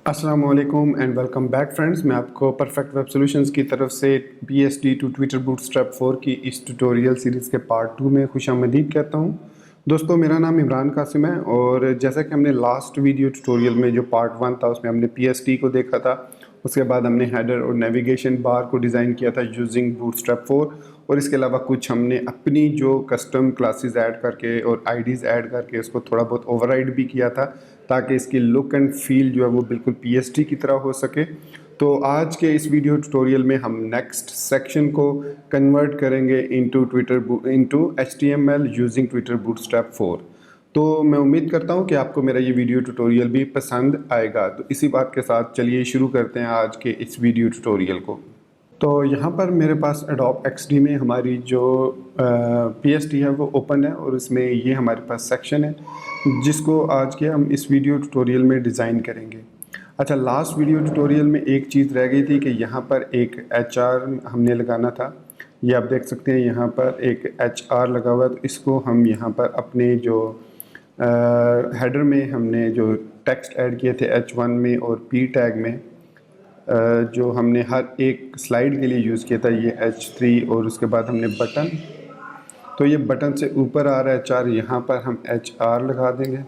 अस्सलाम वालेकुम and welcome back friends. मैं आपको परफेक्ट वेब सॉल्यूशंस की तरफ से PHP टू ट्विटर बूटस्ट्रैप 4 की इस ट्यूटोरियल सीरीज़ के पार्ट 2 में खुशामदीद कहता हूं। दोस्तों, मेरा नाम इमरान कासिम है और जैसा कि हमने लास्ट वीडियो ट्यूटोरियल में जो पार्ट 1 था उसमें हमने PHP को देखा था। उसके बाद हमने हेडर और नेविगेशन बार को डिज़ाइन किया था यूजिंग बूटस्ट्रैप 4 और इसके अलावा कुछ हमने अपनी जो कस्टम क्लासेस ऐड करके और आईडीज़ ऐड करके उसको थोड़ा बहुत ओवरराइड भी किया था ताकि इसकी लुक एंड फील जो है वो बिल्कुल PHP की तरह हो सके। तो आज के इस वीडियो ट्यूटोरियल में हम नेक्स्ट सेक्शन को कन्वर्ट करेंगे into HTML using Twitter bootstrap 4। तो मैं उम्मीद करता हूं कि आपको मेरा ये वीडियो ट्यूटोरियल भी पसंद आएगा। तो इसी बात के साथ चलिए शुरू करते हैं आज के इस वीडियो ट्यूटोरियल को। तो यहाँ पर मेरे पास Adobe XD में हमारी जो PHP है वो ओपन है और इसमें ये हमारे पास सेक्शन है जिसको आज के हम इस वीडियो ट्यूटोरियल में डिज़ाइन करेंगे। अच्छा, लास्ट वीडियो ट्यूटोरियल में एक चीज़ रह गई थी कि यहाँ पर एक HR हमने लगाना था। ये आप देख सकते हैं यहाँ पर एक HR लगा हुआ है। तो इसको हम यहाँ पर अपने जो हेडर में हमने जो टेक्स्ट ऐड किए थे H1 में और P टैग में जो हमने हर एक स्लाइड के लिए यूज़ किया था ये H3 और उसके बाद हमने बटन। तो ये बटन से ऊपर आ रहा है HR, यहाँ पर हम HR लगा देंगे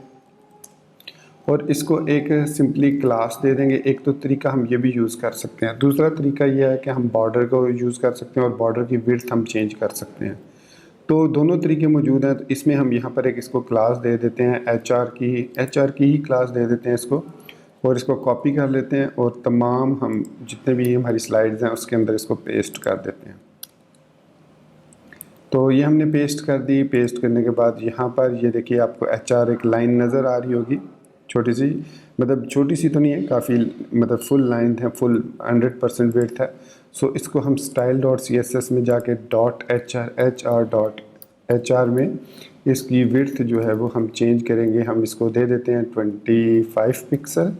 और इसको एक सिंपली क्लास दे देंगे। एक तो तरीका हम ये भी यूज़ कर सकते हैं, दूसरा तरीका ये है कि हम बॉर्डर को यूज़ कर सकते हैं और बॉर्डर की विड्थ हम चेंज कर सकते हैं। तो दोनों तरीके मौजूद हैं। तो इसमें हम यहाँ पर एक इसको क्लास दे देते हैं HR की ही क्लास दे देते हैं इसको और इसको कॉपी कर लेते हैं और तमाम हम जितने भी हमारी स्लाइड्स हैं उसके अंदर इसको पेस्ट कर देते हैं। तो ये हमने पेस्ट कर दी। पेस्ट करने के बाद यहाँ पर ये देखिए आपको HR एक लाइन नज़र आ रही होगी, छोटी सी, मतलब छोटी सी तो नहीं है, काफ़ी मतलब फुल लाइन है, फुल 100% विड्थ है। सो इसको हम style.css में जाके .HR में इसकी विड्थ जो है वो हम चेंज करेंगे। हम इसको दे देते हैं 25 पिक्सल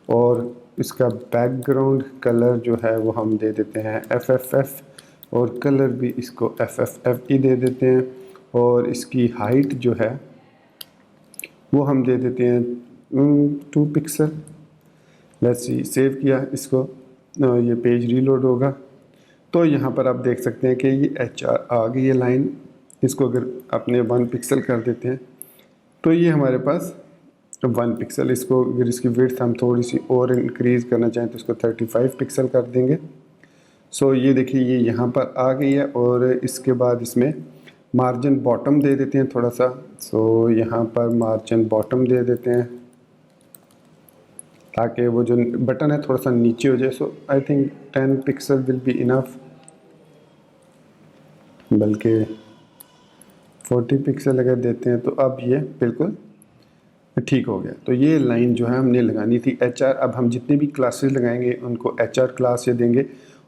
और इसका बैकग्राउंड कलर जो है वो हम दे देते हैं FFF और कलर भी इसको FFF ही दे देते हैं और इसकी हाइट जो है वो हम दे देते हैं 2 पिक्सल। लेट्स सी, सेव किया इसको, ये पेज रीलोड होगा। तो यहाँ पर आप देख सकते हैं कि ये HR आ गई है लाइन। इसको अगर अपने 1 पिक्सल कर देते हैं तो ये हमारे पास 1 पिक्सल। इसको अगर इसकी विड्थ हम थोड़ी सी और इंक्रीज़ करना चाहें तो इसको 35 पिक्सल कर देंगे। सो ये देखिए ये यहाँ पर आ गई है और इसके बाद इसमें मार्जिन बॉटम दे देते हैं थोड़ा सा। सो यहाँ पर मार्जिन बॉटम दे देते हैं ताकि वो जो बटन है थोड़ा सा नीचे हो जाए। So I think 10 pixel will be enough, बल्कि 40 पिक्सल अगर देते हैं तो अब ये बिल्कुल ठीक हो गया। तो ये लाइन जो है हमने लगानी थी HR। अब हम जितनी भी क्लासेस लगाएंगे उनको HR क्लास से देंगे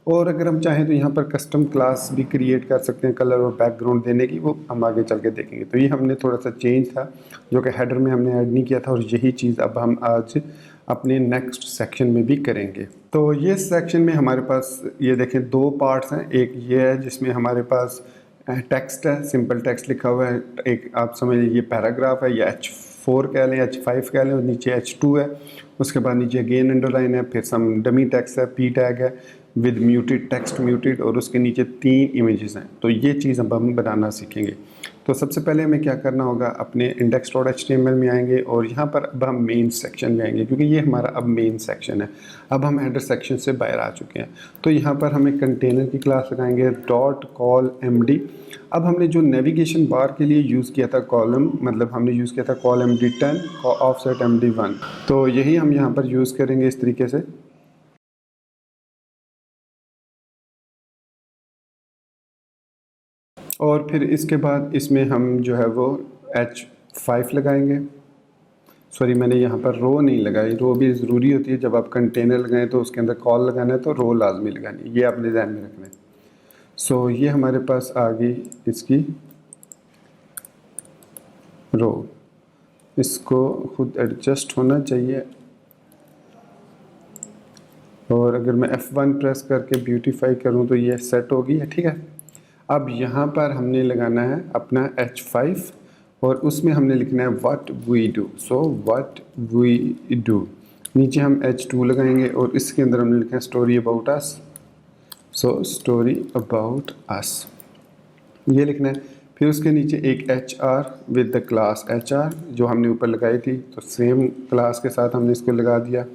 और अगर हम चाहें तो यहाँ पर कस्टम क्लास भी क्रिएट कर सकते हैं कलर और बैकग्राउंड देने की, वो हम आगे चल के देखेंगे। तो ये हमने थोड़ा सा चेंज था जो कि हेडर में हमने ऐड नहीं किया था और यही चीज़ अब हम आज अपने नेक्स्ट सेक्शन में भी करेंगे। तो ये सेक्शन में हमारे पास ये देखें 2 पार्ट्स हैं। एक ये है जिसमें हमारे पास टेक्स्ट है, सिंपल टेक्स्ट लिखा हुआ है। एक आप समझ लीजिए पैराग्राफ है या H4 कह लें, H5 कह लें और नीचे H2 है। उसके बाद नीचे अगेन अंडरलाइन है, फिर सम डमी टेक्स्ट है, P टैग है विद म्यूटेड टेक्स्ट म्यूटेड और उसके नीचे 3 इमेजेस हैं। तो ये चीज़ अब हम बनाना सीखेंगे। तो सबसे पहले हमें क्या करना होगा, अपने index.html में आएंगे और यहाँ पर अब हम मेन सेक्शन में आएंगे क्योंकि ये हमारा अब मेन सेक्शन है। अब हम हेडर सेक्शन से बाहर आ चुके हैं। तो यहाँ पर हमें कंटेनर की क्लास लगाएंगे .colmd। अब हमने जो नेविगेशन बार के लिए यूज़ किया था कॉलम, मतलब हमने यूज़ किया था colmd10 ऑफसेट md1, तो यही हम यहाँ पर यूज़ करेंगे इस तरीके से। और फिर इसके बाद इसमें हम जो है वो H5 लगाएंगे। सॉरी, मैंने यहाँ पर रो नहीं लगाई, रो भी ज़रूरी होती है जब आप कंटेनर लगाएं तो उसके अंदर कॉल लगाना है तो रो लाजमी लगानी है, ये आपने ध्यान में रखना है। सो ये हमारे पास आ गई इसकी रो, इसको खुद एडजस्ट होना चाहिए और अगर मैं F1 प्रेस करके ब्यूटीफाई करूँ तो ये सेट होगी है, ठीक है। अब यहाँ पर हमने लगाना है अपना H5 और उसमें हमने लिखना है what we do. So what we do, नीचे हम H2 लगाएंगे और इसके अंदर हमने लिखा है story about us. So story about us ये लिखना है। फिर उसके नीचे एक HR with the class HR जो हमने ऊपर लगाई थी, तो सेम क्लास के साथ हमने इसको लगा दिया।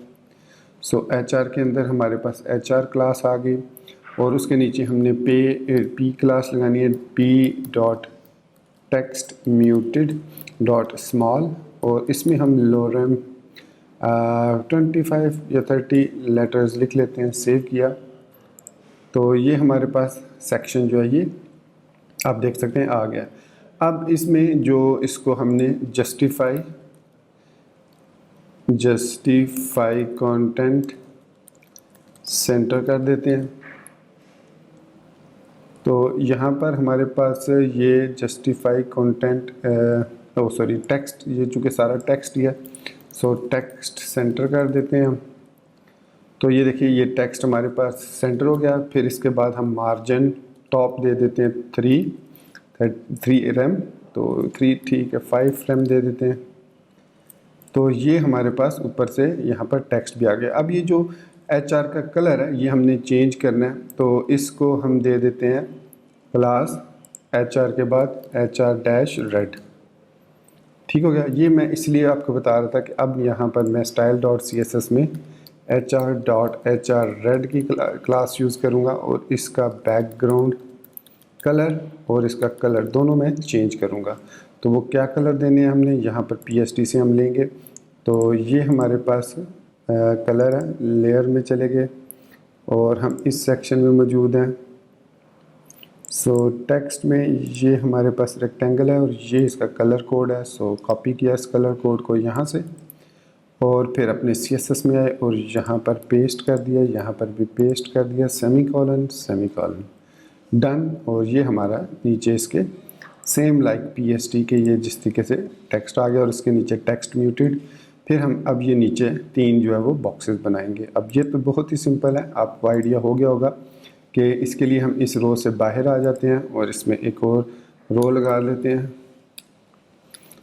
सो HR के अंदर हमारे पास HR क्लास आ गई और उसके नीचे हमने P क्लास लगानी है, p.textmuted.small और इसमें हम लोरेम 25 या 30 लेटर्स लिख लेते हैं। सेव किया तो ये हमारे पास सेक्शन जो है ये आप देख सकते हैं आ गया। अब इसमें जो इसको हमने जस्टिफाई कंटेंट सेंटर कर देते हैं। तो यहाँ पर हमारे पास ये जस्टिफाई कंटेंट टेक्स्ट, ये चूँकि सारा टेक्स्ट ही है, सो टेक्स्ट सेंटर कर देते हैं हम। तो ये देखिए ये टेक्स्ट हमारे पास सेंटर हो गया। फिर इसके बाद हम मार्जिन टॉप दे देते हैं 3 rem, तो 3 ठीक है, 5 rem दे देते हैं। तो ये हमारे पास ऊपर से यहाँ पर टेक्स्ट भी आ गया। अब ये जो HR का कलर है ये हमने चेंज करना है, तो इसको हम दे देते हैं क्लास HR के बाद HR-red। ठीक हो गया। ये मैं इसलिए आपको बता रहा था कि अब यहाँ पर मैं style.css में HR.HR-red की क्लास यूज़ करूँगा और इसका बैकग्राउंड कलर और इसका कलर दोनों में चेंज करूँगा। तो वो क्या कलर देने हैं हमने, यहाँ पर PSD से हम लेंगे। तो ये हमारे पास कलर है, लेयर में चले गए और हम इस सेक्शन में मौजूद हैं। सो टेक्स्ट में ये हमारे पास रेक्टेंगल है और ये इसका कलर कोड है। सो कॉपी किया इस कलर कोड को यहाँ से और फिर अपने CSS में आए और यहाँ पर पेस्ट कर दिया, यहाँ पर भी पेस्ट कर दिया, सेमीकोलन डन। और ये हमारा नीचे इसके सेम लाइक PSD के ये जिस तरीके से टेक्स्ट आ गया और इसके नीचे टेक्स्ट म्यूटेड। फिर हम अब ये नीचे 3 जो है वो बॉक्सेस बनाएंगे। अब ये तो बहुत ही सिंपल है, आपको आइडिया हो गया होगा कि इसके लिए हम इस रो से बाहर आ जाते हैं और इसमें एक और रो लगा लेते हैं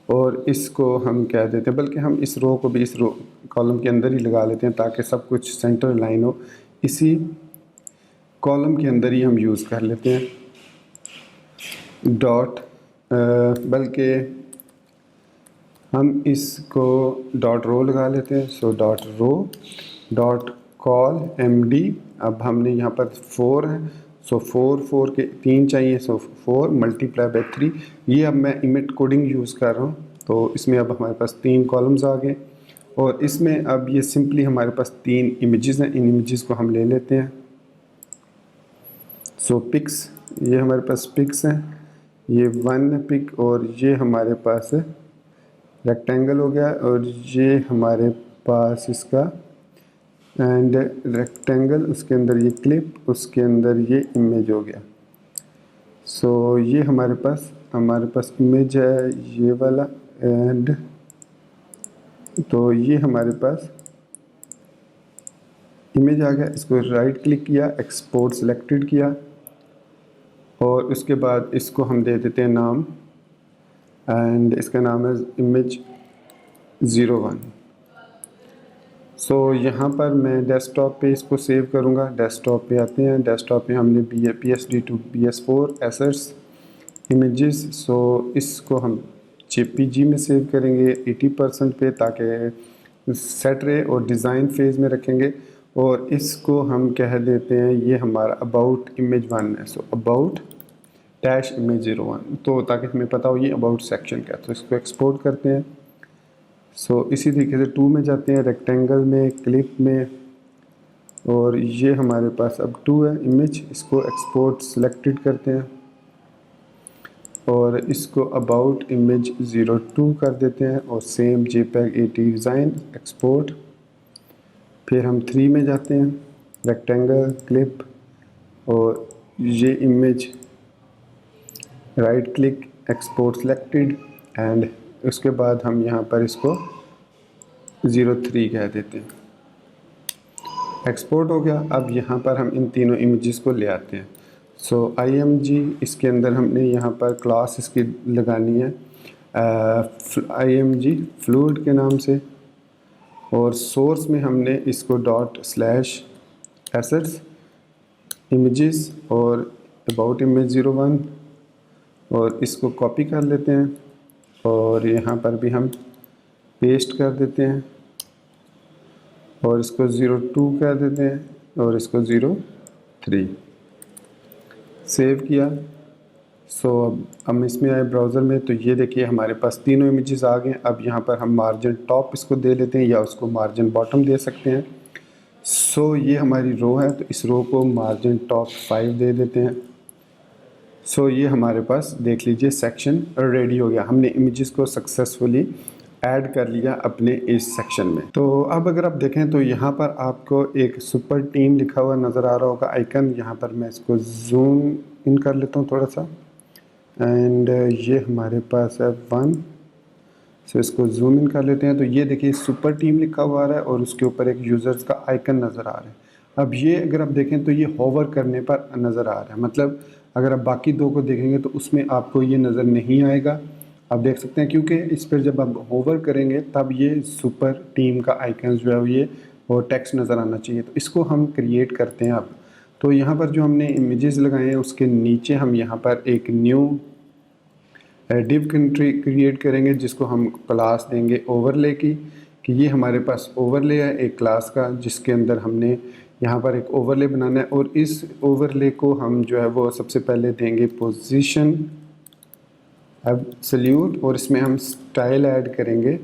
और इसको हम कह देते हैं, बल्कि हम इस रो को भी इस रो कॉलम के अंदर ही लगा लेते हैं ताकि सब कुछ सेंटर लाइन हो, इसी कॉलम के अंदर ही हम यूज़ कर लेते हैं डॉट, बल्कि हम इसको डॉट रो लगा लेते हैं। So dot row dot col MD। अब हमने यहाँ पर 4 है, सो 4 के 3 चाहिए, सो 4 मल्टीप्लाई बाय 3। ये अब मैं इमिट कोडिंग यूज़ कर रहा हूँ, तो इसमें अब हमारे पास 3 कॉलम्स आ गए और इसमें अब ये सिंपली हमारे पास 3 इमेजेस हैं। इन इमेजेस को हम ले लेते हैं। सो पिक्स, ये हमारे पास पिक्स हैं, ये 1 पिक और ये हमारे पास रेक्टेंगल हो गया और ये हमारे पास इसका एंड रेक्टेंगल, उसके अंदर ये क्लिप, उसके अंदर ये इमेज हो गया। सो ये हमारे पास इमेज है ये वाला एंड, तो ये हमारे पास इमेज आ गया। इसको राइट क्लिक किया, एक्सपोर्ट सिलेक्टेड किया और उसके बाद इसको हम दे देते हैं नाम एंड इसका नाम है इमेज 01। सो यहाँ पर मैं डेस्कटॉप पे इसको सेव करूँगा। डेस्कटॉप पे आते हैं, डेस्कटॉप पे हमने PSD to BS4 assets images, so इसको हम JPG में सेव करेंगे 80% पे ताकि सेट रहे और डिज़ाइन फेज़ में रखेंगे और इसको हम कह देते हैं ये हमारा अबाउट इमेज 1 है। सो अबाउट डैश इमेज 01, तो ताकि हमें पता हो ये अबाउट सेक्शन का। तो इसको एक्सपोर्ट करते हैं। सो इसी तरीके से 2 में जाते हैं, रेक्टेंगल में, क्लिप में और ये हमारे पास अब 2 है इमेज, इसको एक्सपोर्ट सिलेक्टेड करते हैं और इसको अबाउट इमेज 02 कर देते हैं और सेम JPEG 80 डिज़ाइन एक्सपोर्ट। फिर हम 3 में जाते हैं, रेक्टेंगल, क्लिप और ये image, right click, export selected and उसके बाद हम यहाँ पर इसको 03 कह देते हैं। एक्सपोर्ट हो गया। अब यहाँ पर हम इन तीनों इमेजेस को ले आते हैं। सो IMG, इसके अंदर हमने यहाँ पर क्लास इसकी लगानी है IMG फ्लूइड के नाम से और सोर्स में हमने इसको ./assets images और about image 01 और इसको कॉपी कर लेते हैं और यहाँ पर भी हम पेस्ट कर देते हैं और इसको 02 कर देते हैं और इसको 03 सेव किया। अब हम इसमें आए ब्राउज़र में, तो ये देखिए हमारे पास तीनों इमेजेस आ गए। अब यहाँ पर हम मार्जिन टॉप इसको दे लेते हैं या उसको मार्जिन बॉटम दे सकते हैं। ये हमारी रो है, तो इस रो को मार्जिन टॉप 5 दे देते हैं। ये हमारे पास देख लीजिए सेक्शन रेडी हो गया। हमने इमेजेस को सक्सेसफुली ऐड कर लिया अपने इस सेक्शन में। तो अब अगर आप देखें तो यहाँ पर आपको एक सुपर टीम लिखा हुआ नज़र आ रहा होगा आइकन। यहाँ पर मैं इसको जूम इन कर लेता हूँ थोड़ा सा, एंड ये हमारे पास है 1। इसको जूम इन कर लेते हैं। तो ये देखिए सुपर टीम लिखा हुआ आ रहा है और उसके ऊपर एक यूज़र्स का आइकन नज़र आ रहा है। अब ये अगर आप देखें तो ये होवर करने पर नज़र आ रहा है, मतलब अगर आप बाकी दो को देखेंगे तो उसमें आपको ये नज़र नहीं आएगा। आप देख सकते हैं क्योंकि इस पर जब आप होवर करेंगे तब ये सुपर टीम का आइकन जो है ये और टेक्स्ट नज़र आना चाहिए। तो इसको हम क्रिएट करते हैं अब। तो यहाँ पर जो हमने इमेजेस लगाए हैं उसके नीचे हम यहाँ पर एक न्यू डिव क्रिएट करेंगे जिसको हम क्लास देंगे ओवरले की, कि ये हमारे पास ओवरले है एक क्लास का जिसके अंदर हमने यहाँ पर एक ओवरले बनाना है। और इस ओवरले को हम जो है वो सबसे पहले देंगे पोजीशन एब्सोल्यूट और इसमें हम स्टाइल ऐड करेंगे।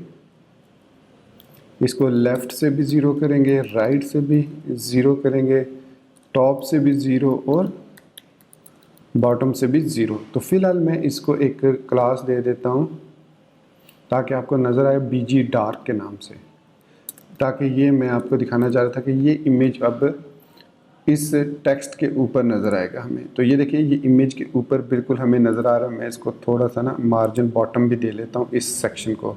इसको लेफ़्ट से भी 0 करेंगे, राइट से भी 0 करेंगे, टॉप से भी 0 और बॉटम से भी 0। तो फ़िलहाल मैं इसको एक क्लास दे देता हूँ ताकि आपको नज़र आए BG डार्क के नाम से, ताकि ये मैं आपको दिखाना चाह रहा था कि ये इमेज अब इस टेक्स्ट के ऊपर नज़र आएगा हमें। तो ये देखिए ये इमेज के ऊपर बिल्कुल हमें नज़र आ रहा है। मैं इसको थोड़ा सा ना मार्जिन बॉटम भी दे लेता हूँ इस सेक्शन को।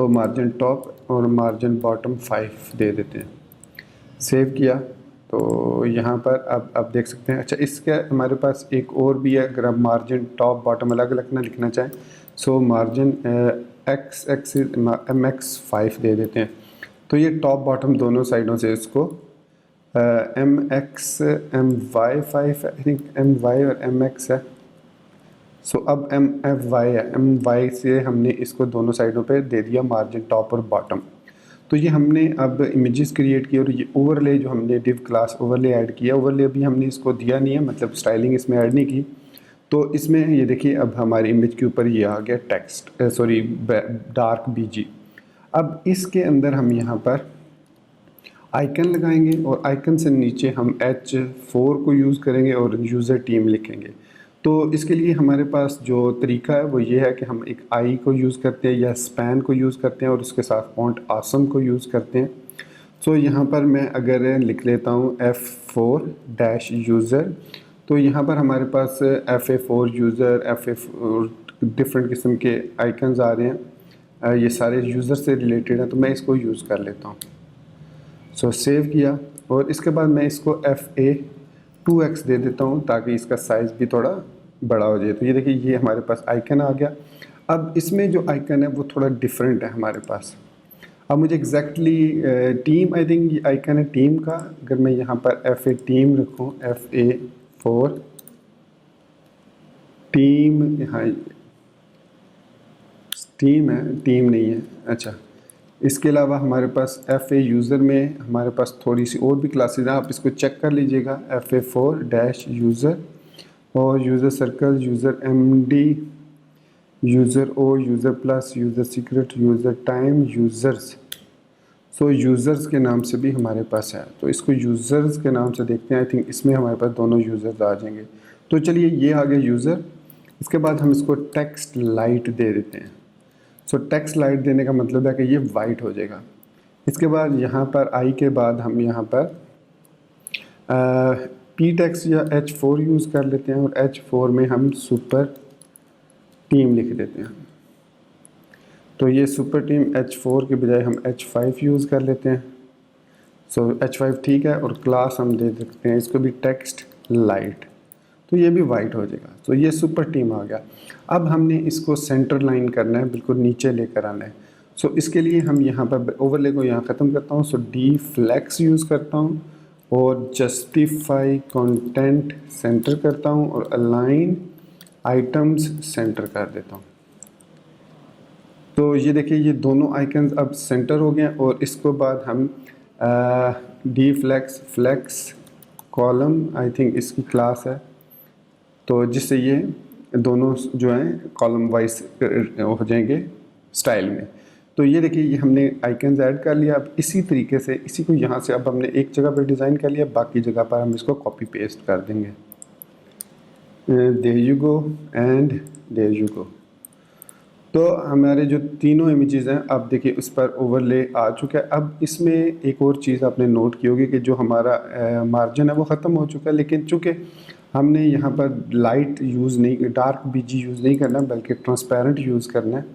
मार्जिन टॉप और मार्जिन बॉटम 5 दे देते हैं। सेव किया तो यहाँ पर अब देख सकते हैं। अच्छा, इसके हमारे पास एक और भी है, अगर आप मार्जिन टॉप बॉटम अलग अलग ना लिखना चाहें मार्जिन एक्स एक्सिस MX 5 दे देते हैं। तो ये टॉप बॉटम दोनों साइडों से इसको MX MY 5 I think MY और MX है। अब MFY है, MY से हमने इसको दोनों साइडों पे दे दिया मार्जिन टॉप और बॉटम। तो ये हमने अब इमेजेस क्रिएट किए और ये ओवरले जो हमने डिव क्लास ओवरले ऐड किया, ओवरले अभी हमने इसको दिया नहीं है, मतलब स्टाइलिंग इसमें ऐड नहीं की। तो इसमें ये देखिए अब हमारी इमेज के ऊपर ये आ गया टेक्स्ट डार्क BG। अब इसके अंदर हम यहाँ पर आइकन लगाएंगे और आइकन से नीचे हम H4 को यूज़ करेंगे और यूज़र टीम लिखेंगे। तो इसके लिए हमारे पास जो तरीका है वो ये है कि हम एक आई को यूज़ करते हैं या स्पैन को यूज़ करते हैं और उसके साथ फॉन्ट आसम को यूज़ करते हैं। यहाँ पर मैं अगर लिख लेता हूँ F4 यूज़र, तो यहाँ पर हमारे पास FA4 यूज़र डिफरेंट किस्म के आइकन्स आ रहे हैं, ये सारे यूज़र से रिलेटेड हैं, तो मैं इसको यूज़ कर लेता हूँ। सेव किया और इसके बाद मैं इसको FA2X दे देता हूँ ताकि इसका साइज़ भी थोड़ा बड़ा हो जाए। तो ये देखिए ये हमारे पास आइकन आ गया। अब इसमें जो आइकन है वो थोड़ा डिफरेंट है हमारे पास। अब मुझे एग्जैक्टली टीम आई थिंक ये आइकन है टीम का। अगर मैं यहाँ पर FA टीम रखूँ, FA4 टीम, यहाँ टीम है, टीम नहीं है। अच्छा, इसके अलावा हमारे पास FA यूज़र में हमारे पास थोड़ी सी और भी क्लासेस हैं, आप इसको चेक कर लीजिएगा। FA4 यूज़र और user circle, user MD, user O, user plus, user secret, user time, users. Users के नाम से भी हमारे पास है, तो इसको यूज़र्स के नाम से देखते हैं। आई थिंक इसमें हमारे पास दोनों यूज़र्स आ जाएंगे। तो चलिए ये आ गए यूज़र। इसके बाद हम इसको टेक्स्ट लाइट दे देते हैं। टेक्स्ट लाइट देने का मतलब है कि ये वाइट हो जाएगा। इसके बाद यहाँ पर आई के बाद हम यहाँ पर P टेक्स्ट या H4 यूज़ कर लेते हैं और H4 में हम सुपर टीम लिख देते हैं। तो ये सुपर टीम H4 के बजाय हम H5 यूज़ कर लेते हैं। H5 ठीक है और क्लास हम दे सकते हैं इसको भी टेक्स्ट लाइट, तो ये भी वाइट हो जाएगा। ये सुपर टीम आ गया। अब हमने इसको सेंटर लाइन करना है, बिल्कुल नीचे लेकर आना है। सो इसके लिए हम यहाँ पर ओवरले को यहाँ ख़त्म करता हूँ। सो डी फ्लेक्स यूज़ करता हूँ और जस्टिफाई कंटेंट सेंटर करता हूँ और अलाइन आइटम्स सेंटर कर देता हूँ। तो ये देखिए ये दोनों आइकन्स अब सेंटर हो गए और इसको बाद हम D flex flex column I think इसकी क्लास है, तो जिससे ये दोनों जो हैं कॉलम वाइज हो जाएंगे स्टाइल में। तो ये देखिए ये हमने आइकन्स ऐड कर लिया। अब इसी तरीके से इसी को यहाँ से अब हमने एक जगह पर डिज़ाइन कर लिया, बाकी जगह पर हम इसको कॉपी पेस्ट कर देंगे। There you go and there you go. तो हमारे जो तीनों इमेजेस हैं अब देखिए उस पर ओवरले आ चुका है। अब इसमें एक और चीज़ आपने नोट की होगी कि जो हमारा मार्जिन है वो ख़त्म हो चुका है, लेकिन चूँकि हमने यहाँ पर लाइट यूज़ नहीं, डार्क बीजी यूज़ नहीं करना बल्कि ट्रांसपेरेंट यूज़ करना है।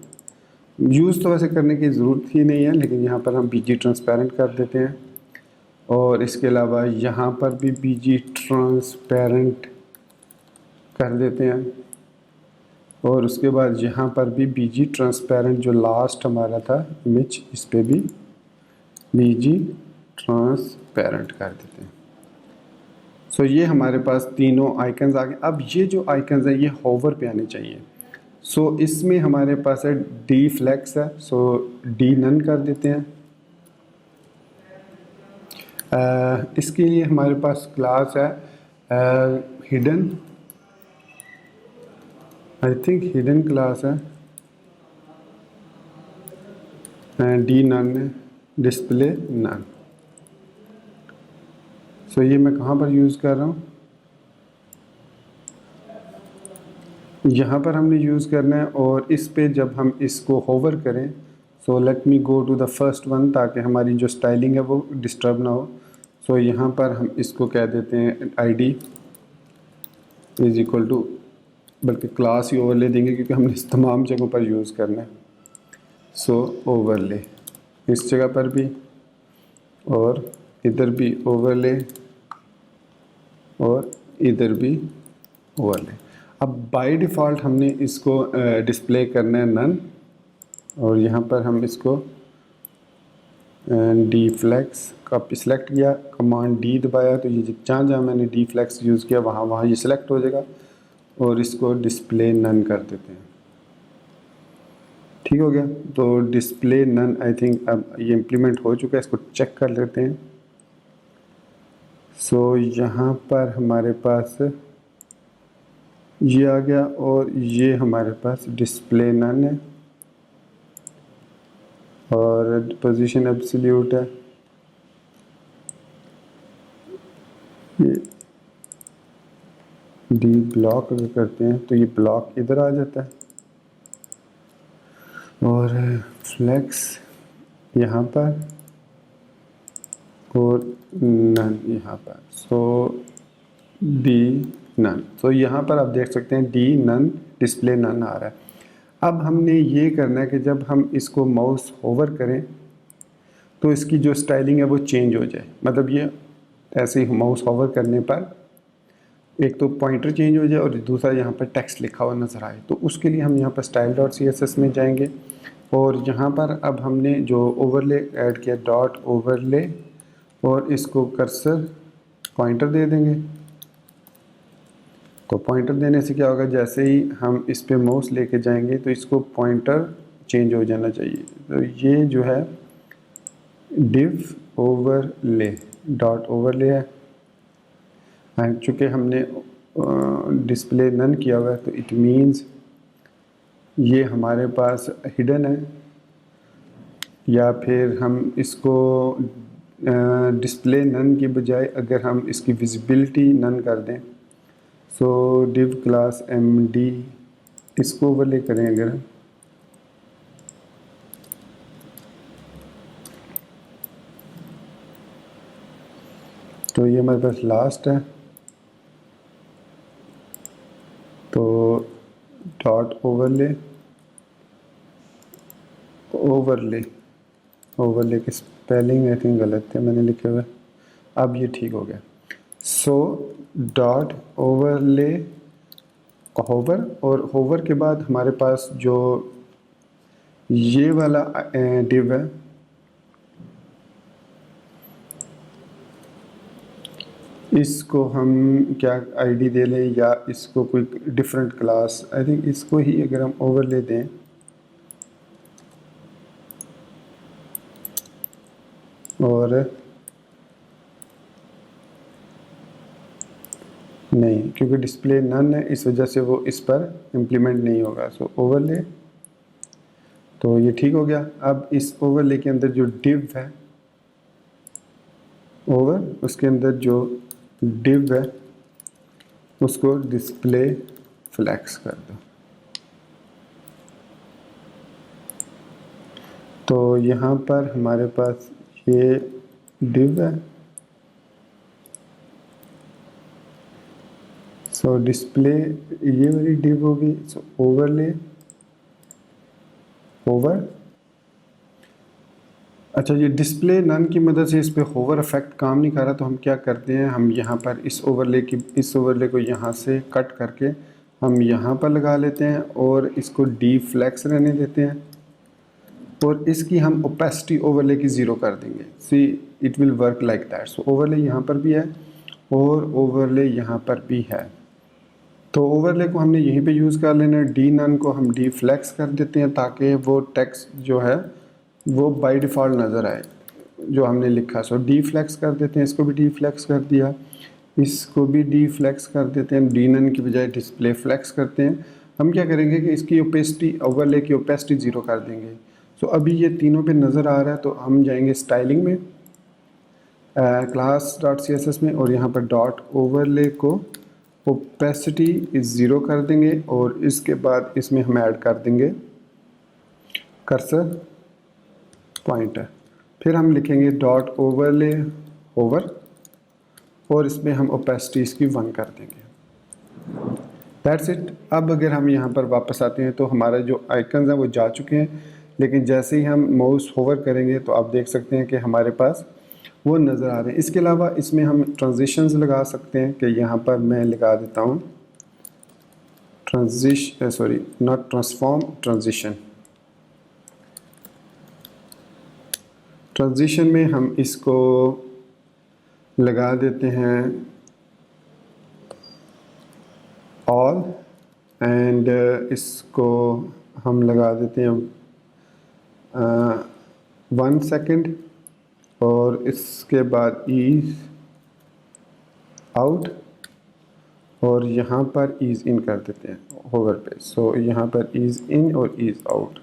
यूज़ तो वैसे करने की ज़रूरत ही नहीं है, लेकिन यहाँ पर हम बीजी ट्रांसपेरेंट कर देते हैं और इसके अलावा यहाँ पर भी बीजी ट्रांसपेरेंट कर देते हैं और उसके बाद यहाँ पर भी बीजी ट्रांसपेरेंट जो लास्ट हमारा था इमेज इस पर भी बीजी ट्रांसपेरेंट कर देते हैं। सो ये हमारे पास तीनों आइकन्स आ गए। अब ये जो आइकन्स हैं ये होवर पे आने चाहिए। सो इसमें हमारे पास है डी फ्लेक्स है, सो डी नन कर देते हैं। इसके लिए हमारे पास क्लास है hidden, I think hidden class है, डी नन है, डिस्प्ले नन। सो ये मैं कहाँ पर यूज़ कर रहा हूँ, यहाँ पर हमने यूज़ करना है और इस पे जब हम इसको होवर करें, so let me go to the first one ताकि हमारी जो स्टाइलिंग है वो डिस्टर्ब ना हो। सो यहाँ पर हम इसको कह देते हैं ID इज़ इक्वल टू, बल्कि क्लास ही ओवरले देंगे क्योंकि हमने इस तमाम जगहों पर यूज़ करना है। सो ओवरले इस जगह पर भी और इधर भी ओवरले और इधर भी ओवरले। अब बाय डिफ़ॉल्ट हमने इसको डिस्प्ले करना है नन और यहाँ पर हम इसको डी फ्लेक्स का सिलेक्ट किया, कमांड डी दबाया तो ये जहाँ जहाँ मैंने डी फ्लेक्स यूज़ किया वहाँ वहाँ ये सिलेक्ट हो जाएगा और इसको डिस्प्ले नन कर देते हैं। ठीक हो गया। तो डिस्प्ले नन आई थिंक अब ये इम्प्लीमेंट हो चुका है, इसको चेक कर लेते हैं। सो यहाँ पर हमारे पास ये आ गया और ये हमारे पास डिस्प्ले नन है और पोजीशन एब्सोल्यूट है। ये डी ब्लॉक अगर करते हैं तो ये ब्लॉक इधर आ जाता है और फ्लेक्स यहाँ पर और नन यहाँ पर। सो डी नन, तो यहाँ पर आप देख सकते हैं डी नन डिस्प्ले नन आ रहा है। अब हमने ये करना है कि जब हम इसको माउस होवर करें तो इसकी जो स्टाइलिंग है वो चेंज हो जाए, मतलब ये ऐसे ही माउस होवर करने पर एक तो पॉइंटर चेंज हो जाए और दूसरा यहाँ पर टेक्स्ट लिखा हुआ नज़र आए। तो उसके लिए हम यहाँ पर style.css में जाएंगे और यहाँ पर अब हमने जो ओवरले ऐड किया डॉट ओवरले और इसको कर्सर पॉइंटर दे देंगे। तो पॉइंटर देने से क्या होगा, जैसे ही हम इस पे माउस लेके जाएंगे तो इसको पॉइंटर चेंज हो जाना चाहिए। तो ये जो है डिव ओवरले डॉट ओवरले है, चूँकि हमने डिस्प्ले नन किया हुआ है तो इट मीन्स ये हमारे पास हिडन है, या फिर हम इसको डिस्प्ले नन की बजाय अगर हम इसकी विजिबिलिटी नन कर दें, सो डिव क्लास MD इसको ओवरले करें अगर हम, तो ये हमारे पास लास्ट है। तो डॉट ओवरले ओवरले ओवरले की स्पेलिंग आई थिंक गलत थे मैंने लिखे हुए, अब ये ठीक हो गया। सो डॉट ओवरले होवर और होवर के बाद हमारे पास जो ये वाला div है, इसको हम क्या आईडी दे लें या इसको कोई डिफरेंट क्लास, आई थिंक इसको ही अगर हम ओवरले दें और नहीं, क्योंकि डिस्प्ले नन है इस वजह से वो इस पर इम्प्लीमेंट नहीं होगा। सो ओवरले, तो ये ठीक हो गया। अब इस ओवरले के अंदर जो डिव है ओवर, उसके अंदर जो डिव है उसको डिस्प्ले फ्लैक्स कर दो। तो यहाँ पर हमारे पास ये डिव है, सो डिस्प्ले ये वाली डिव होगी। सो ओवरले होवर, अच्छा ये डिस्प्ले नन की मदद से इस पे होवर इफेक्ट काम नहीं कर रहा, तो हम क्या करते हैं, हम यहाँ पर इस ओवरले को यहाँ से कट करके हम यहाँ पर लगा लेते हैं और इसको डी फ्लैक्स रहने देते हैं और इसकी हम ओपेसिटी ओवरले की ज़ीरो कर देंगे। See it will work like that. So overlay यहाँ पर भी है और ओवरले यहाँ पर भी है। तो ओवरले को हमने यहीं पे यूज़ कर लेना है। डी नन को हम डी फ्लैक्स कर देते हैं ताकि वो टेक्स्ट जो है वो बाय डिफ़ॉल्ट नज़र आए जो हमने लिखा। सो डी फ्लैक्स कर देते हैं, इसको भी डी फ्लैक्स कर दिया, इसको भी डी फ्लैक्स कर देते हैं, डी नन की बजाय डिस्प्ले फ्लैक्स करते हैं। हम क्या करेंगे कि इसकी ओपेसिटी, ओवरले की ओपेसिटी ज़ीरो कर देंगे। सो अभी ये तीनों पे नज़र आ रहा है, तो हम जाएंगे स्टाइलिंग में, class dot C S S में, और यहाँ पर डॉट ओवरले को ओपेसिटी इस ज़ीरो कर देंगे और इसके बाद इसमें हम ऐड कर देंगे कर्सर पॉइंटर। फिर हम लिखेंगे डॉट ओवरले ओवर और इसमें हम ओपेसिटी इसकी 1 कर देंगे। That's it. अब अगर हम यहाँ पर वापस आते हैं तो हमारा जो आइकन्स हैं वो जा चुके हैं, लेकिन जैसे ही हम माउस होवर करेंगे तो आप देख सकते हैं कि हमारे पास वो नज़र आ रहे हैं। इसके अलावा इसमें हम ट्रांजिशंस लगा सकते हैं कि यहाँ पर मैं लगा देता हूँ ट्रांजिशन। ट्रांजिशन में हम इसको लगा देते हैं ऑल एंड इसको हम लगा देते हैं 1 सेकेंड और इसके बाद ईज आउट और यहाँ पर ईज इन कर देते हैं होवर पे। सो यहाँ पर ईज इन और ease out.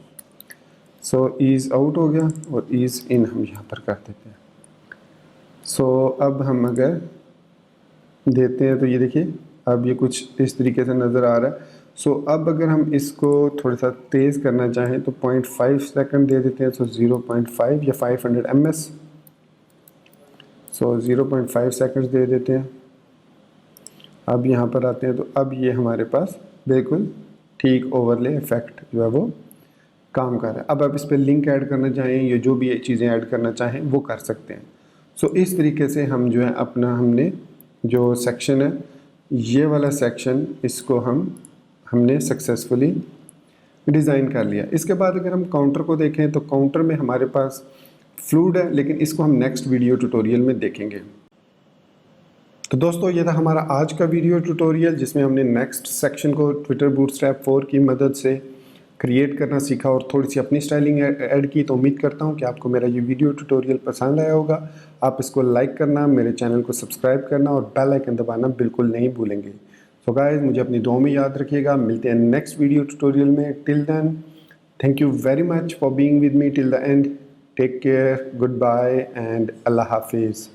So ease out हो गया और ईज इन हम यहाँ पर कर देते हैं। सो अब हम अगर देते हैं तो ये देखिए अब ये कुछ इस तरीके से नज़र आ रहा है। सो अब अगर हम इसको थोड़ा सा तेज़ करना चाहें तो 0.5 सेकंड दे देते हैं। सो 0.5 या 500 ms। सो 0.5 सेकंड्स दे देते हैं। अब यहाँ पर आते हैं तो अब ये हमारे पास बिल्कुल ठीक ओवरले इफेक्ट जो है वो काम कर रहा है। अब आप इस पर लिंक ऐड करना चाहें या जो भी चीज़ें ऐड करना चाहें वो कर सकते हैं। सो इस तरीके से हम जो है अपना हमने जो सेक्शन है ये वाला सेक्शन इसको हमने सक्सेसफुली डिज़ाइन कर लिया। इसके बाद अगर हम काउंटर को देखें तो काउंटर में हमारे पास फ्लूइड है, लेकिन इसको हम नेक्स्ट वीडियो ट्यूटोरियल में देखेंगे। तो दोस्तों ये था हमारा आज का वीडियो ट्यूटोरियल जिसमें हमने नेक्स्ट सेक्शन को ट्विटर बूटस्ट्रैप 4 की मदद से क्रिएट करना सीखा और थोड़ी सी अपनी स्टाइलिंग ऐड की। तो उम्मीद करता हूँ कि आपको मेरा ये वीडियो ट्यूटोरियल पसंद आया होगा। आप इसको लाइक करना, मेरे चैनल को सब्सक्राइब करना और बेल आइकन दबाना बिल्कुल नहीं भूलेंगे। सो गाइस मुझे अपनी दुआ में याद रखिएगा। मिलते हैं नेक्स्ट वीडियो ट्यूटोरियल में। Till then thank you very much for being with me till the end. Take care, goodbye and अल्लाह हाफिज़।